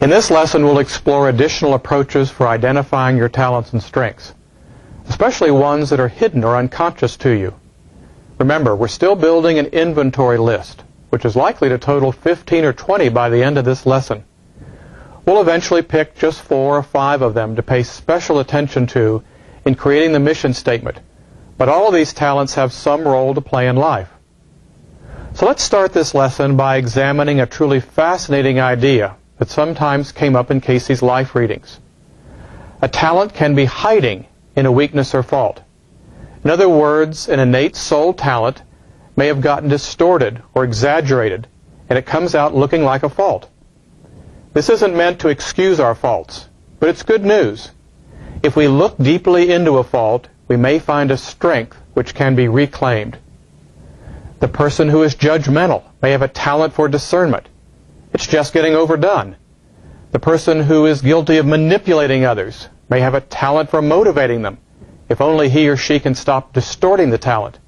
In this lesson, we'll explore additional approaches for identifying your talents and strengths, especially ones that are hidden or unconscious to you. Remember, we're still building an inventory list, which is likely to total 15 or 20 by the end of this lesson. We'll eventually pick just 4 or 5 of them to pay special attention to in creating the mission statement, but all of these talents have some role to play in life. So let's start this lesson by examining a truly fascinating idea that sometimes came up in Casey's life readings. A talent can be hiding in a weakness or fault. In other words, an innate soul talent may have gotten distorted or exaggerated, and it comes out looking like a fault. This isn't meant to excuse our faults, but it's good news. If we look deeply into a fault, we may find a strength which can be reclaimed. The person who is judgmental may have a talent for discernment. It's just getting overdone. The person who is guilty of manipulating others may have a talent for motivating them, if only he or she can stop distorting the talent.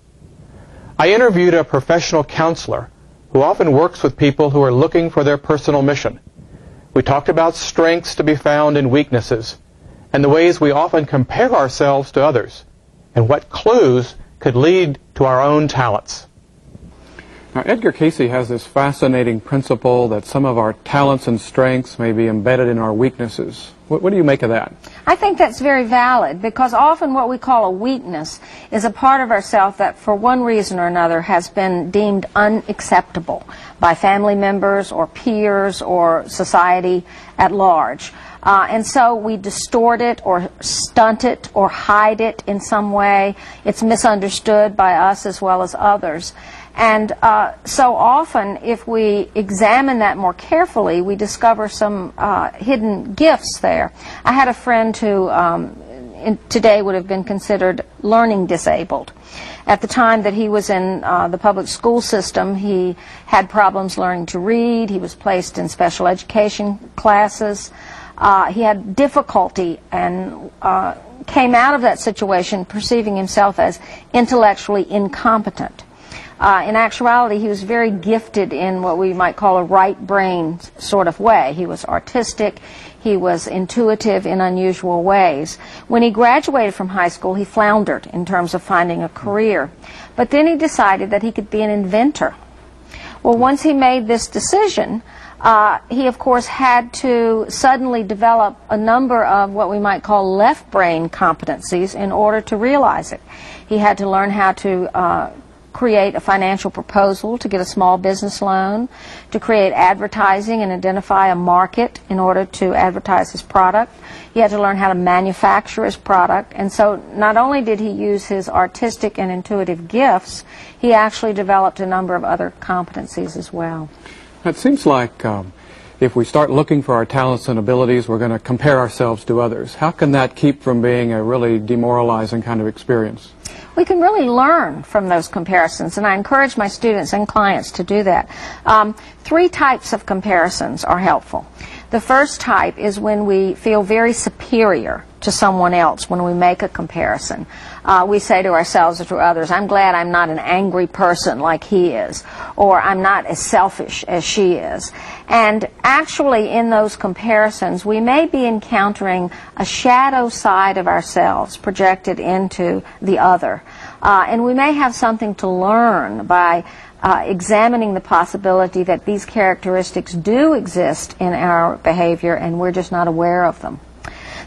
I interviewed a professional counselor who often works with people who are looking for their personal mission. We talked about strengths to be found in weaknesses, and the ways we often compare ourselves to others, and what clues could lead to our own talents. Now, Edgar Casey has this fascinating principle that some of our talents and strengths may be embedded in our weaknesses. What do you make of that? I think that's very valid, because often what we call a weakness is a part of ourselves that for one reason or another has been deemed unacceptable by family members or peers or society at large. And so we distort it or stunt it or hide it in some way. It's misunderstood by us as well as others. And so often, if we examine that more carefully, we discover some hidden gifts there. I had a friend who today would have been considered learning disabled. At the time that he was in the public school system, he had problems learning to read. He was placed in special education classes. He had difficulty and came out of that situation perceiving himself as intellectually incompetent. In actuality, he was very gifted in what we might call a right brain sort of way. He was artistic. He was intuitive in unusual ways. When he graduated from high school, he floundered in terms of finding a career. But then he decided that he could be an inventor. Well, once he made this decision, he, of course, had to suddenly develop a number of what we might call left brain competencies in order to realize it. He had to learn how to create a financial proposal to get a small business loan, to create advertising and identify a market in order to advertise his product. He had to learn how to manufacture his product. And so not only did he use his artistic and intuitive gifts, he actually developed a number of other competencies as well. It seems like if we start looking for our talents and abilities, we're going to compare ourselves to others. How can that keep from being a really demoralizing kind of experience? We can really learn from those comparisons, and I encourage my students and clients to do that. 3 types of comparisons are helpful. The first type is when we feel very superior to someone else when we make a comparison. We say to ourselves or to others, I'm glad I'm not an angry person like he is, or I'm not as selfish as she is. And actually in those comparisons we may be encountering a shadow side of ourselves projected into the other. And we may have something to learn by examining the possibility that these characteristics do exist in our behavior and we're just not aware of them.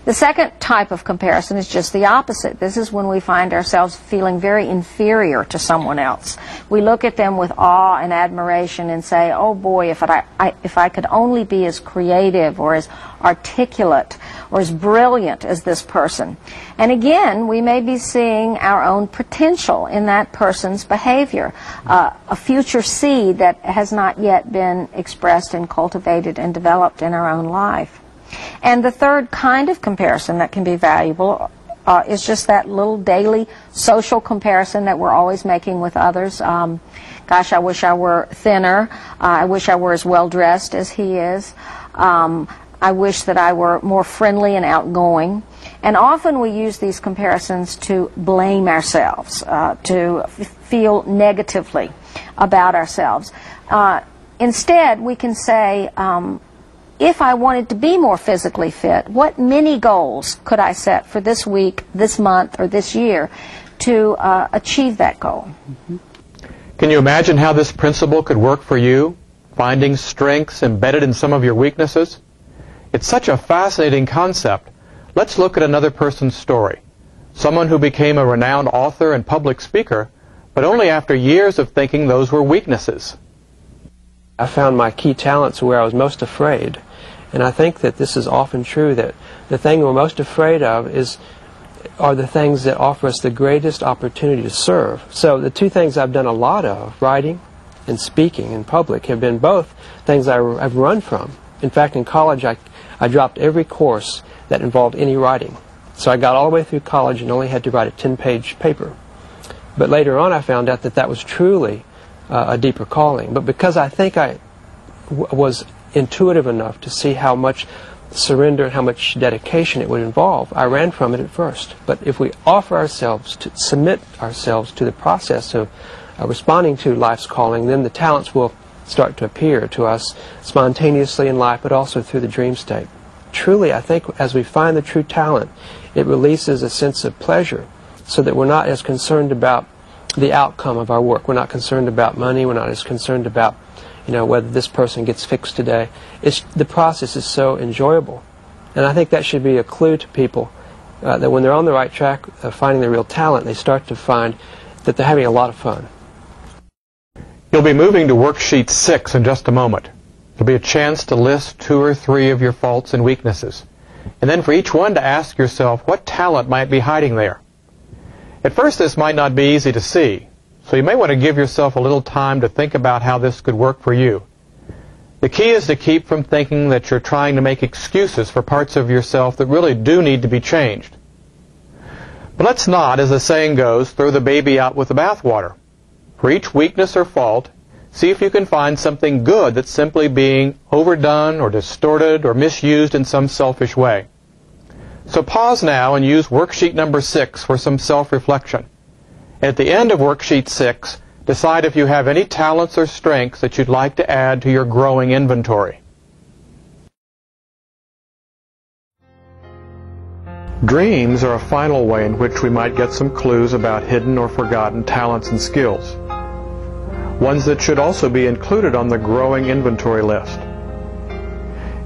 The second type of comparison is just the opposite. This is when we find ourselves feeling very inferior to someone else. We look at them with awe and admiration and say, oh boy, if I could only be as creative or as articulate or as brilliant as this person. And again, we may be seeing our own potential in that person's behavior, a future seed that has not yet been expressed and cultivated and developed in our own life. And the third kind of comparison that can be valuable is just that little daily social comparison that we're always making with others. Gosh, I wish I were thinner. I wish I were as well dressed as he is. I wish that I were more friendly and outgoing. And often we use these comparisons to blame ourselves, to feel negatively about ourselves. Instead, we can say, if I wanted to be more physically fit, what mini goals could I set for this week, this month, or this year to achieve that goal? Can you imagine how this principle could work for you, finding strengths embedded in some of your weaknesses? It's such a fascinating concept. Let's look at another person's story. Someone who became a renowned author and public speaker, but only after years of thinking those were weaknesses. I found my key talents where I was most afraid. And I think that this is often true, that the thing we're most afraid of are the things that offer us the greatest opportunity to serve. So the two things I've done a lot of, writing and speaking in public, have been both things I've run from. In fact, in college, I dropped every course that involved any writing. So I got all the way through college and only had to write a 10-page paper. But later on, I found out that that was truly a deeper calling. But because I think I was intuitive enough to see how much surrender and how much dedication it would involve, I ran from it at first. But if we offer ourselves to submit ourselves to the process of responding to life's calling, then the talents will start to appear to us spontaneously in life, but also through the dream state. Truly, I think as we find the true talent, it releases a sense of pleasure, so that we're not as concerned about the outcome of our work. We're not concerned about money. We're not as concerned about whether this person gets fixed today. The process is so enjoyable. And I think that should be a clue to people that when they're on the right track of finding their real talent, they start to find that they're having a lot of fun. You'll be moving to worksheet 6 in just a moment. There'll be a chance to list 2 or 3 of your faults and weaknesses. And then for each one to ask yourself what talent might be hiding there. At first this might not be easy to see. So you may want to give yourself a little time to think about how this could work for you. The key is to keep from thinking that you're trying to make excuses for parts of yourself that really do need to be changed. But let's not, as the saying goes, throw the baby out with the bathwater. For each weakness or fault, see if you can find something good that's simply being overdone or distorted or misused in some selfish way. So pause now and use worksheet number 6 for some self-reflection. At the end of worksheet 6, decide if you have any talents or strengths that you'd like to add to your growing inventory. Dreams are a final way in which we might get some clues about hidden or forgotten talents and skills. Ones that should also be included on the growing inventory list.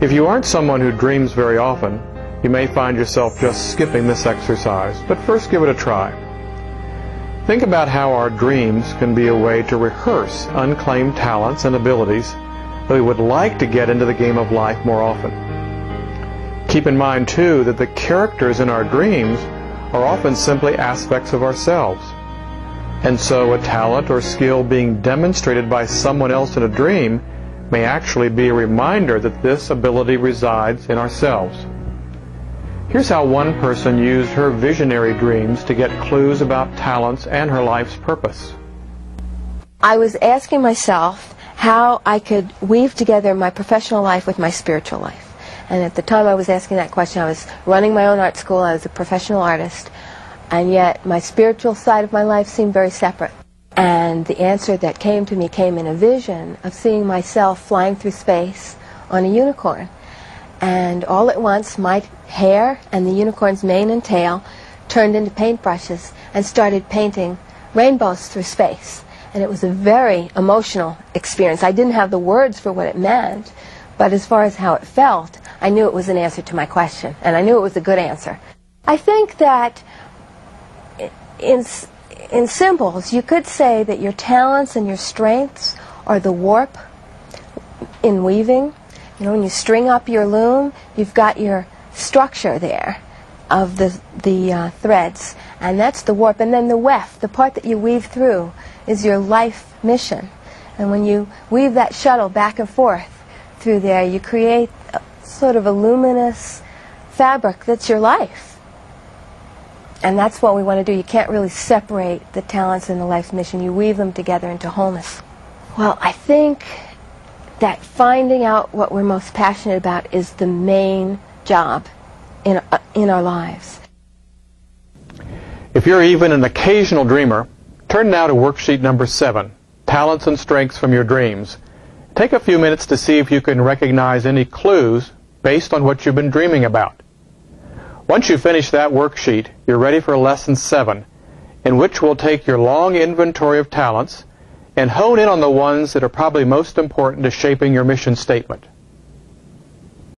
If you aren't someone who dreams very often, you may find yourself just skipping this exercise, but first give it a try. Think about how our dreams can be a way to rehearse unclaimed talents and abilities that we would like to get into the game of life more often. Keep in mind, too, that the characters in our dreams are often simply aspects of ourselves. And so a talent or skill being demonstrated by someone else in a dream may actually be a reminder that this ability resides in ourselves. Here's how one person used her visionary dreams to get clues about talents and her life's purpose. I was asking myself how I could weave together my professional life with my spiritual life. And at the time I was asking that question, I was running my own art school, I was a professional artist, and yet my spiritual side of my life seemed very separate. And the answer that came to me came in a vision of seeing myself flying through space on a unicorn. And all at once, my hair and the unicorn's mane and tail turned into paintbrushes and started painting rainbows through space. And it was a very emotional experience. I didn't have the words for what it meant, but as far as how it felt, I knew it was an answer to my question, and I knew it was a good answer. I think that in symbols, you could say that your talents and your strengths are the warp in weaving. You know, when you string up your loom, you've got your structure there of the threads, and that's the warp. And then the weft, the part that you weave through, is your life mission. And when you weave that shuttle back and forth through there, you create sort of a luminous fabric that's your life. And that's what we want to do. You can't really separate the talents and the life mission. You weave them together into wholeness. Well, I think that finding out what we're most passionate about is the main job in our lives. If you're even an occasional dreamer, turn now to worksheet number 7, Talents and Strengths from Your Dreams, Take a few minutes to see if you can recognize any clues based on what you've been dreaming about. Once you finish that worksheet, you're ready for Lesson 7, in which we'll take your long inventory of talents and hone in on the ones that are probably most important to shaping your mission statement.